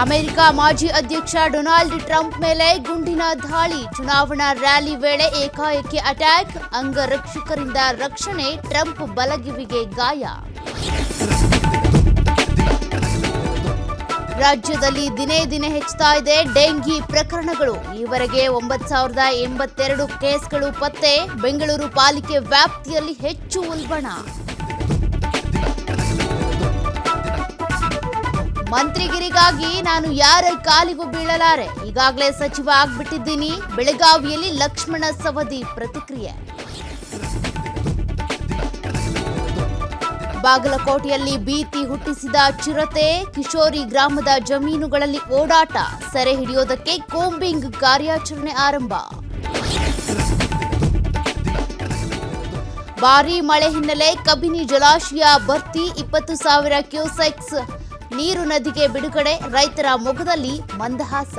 America ಮಾಜಿ ಅಧ್ಯಕ್ಷ Donald Trump ಮೇಲೆ ಗುಂಡಿನ ದಾಳಿ. ಚುನಾವಣಾ ರ್ಯಾಲಿ ವೇಳೆ ಏಕಾಏಕಿ ಅಟ್ಯಾಕ್. ಅಂಗರಕ್ಷಕರಿಂದ ರಕ್ಷಣೆ. ಟ್ರಂಪ್ ಬಲಗಿವಿಗೆ ಗಾಯ. ರಾಜ್ಯದಲ್ಲಿ ದಿನೇ ದಿನೇ ಹೆಚ್ಚುತ್ತಾ ಇದೆ ಡೆಂಗಿ ಪ್ರಕರಣಗಳು. ಈವರೆಗೆ 9,082 ಕೇಸ್ಗಳು ಪತ್ತೆ. ಬೆಂಗಳೂರು ಪಾಲಿಕೆ ವ್ಯಾಪ್ತಿಯಲ್ಲಿ ಹೆಚ್ಚು ಉಲ್ಬಣ. ಮಂತ್ರಿಗಿರಿಗಾಗಿ ನಾನು ಯಾರ ಕಾಲಿಗೂ ಬೀಳಲಾರೆ. ಈಗಾಗಲೇ ಸಚಿವ ಆಗ್ಬಿಟ್ಟಿದ್ದೀನಿ. ಬೆಳಗಾವಿಯಲ್ಲಿ ಲಕ್ಷ್ಮಣ ಸವದಿ ಪ್ರತಿಕ್ರಿಯೆ. ಬಾಗಲಕೋಟೆಯಲ್ಲಿ ಭೀತಿ ಹುಟ್ಟಿಸಿದ ಚಿರತೆ. ಕಿಶೋರಿ ಗ್ರಾಮದ ಜಮೀನುಗಳಲ್ಲಿ ಓಡಾಟ. ಸೆರೆ ಹಿಡಿಯೋದಕ್ಕೆ ಕೂಂಬಿಂಗ್ ಕಾರ್ಯಾಚರಣೆ ಆರಂಭ. ಭಾರೀ ಮಳೆ ಹಿನ್ನೆಲೆ ಕಬಿನಿ ಜಲಾಶಯ ಭರ್ತಿ. 20,000 ಕ್ಯೂಸೆಕ್ಸ್ ನೀರು ನದಿಗೆ ಬಿಡುಗಡೆ. ರೈತರ ಮೊಗದಲ್ಲಿ ಮಂದಹಾಸ.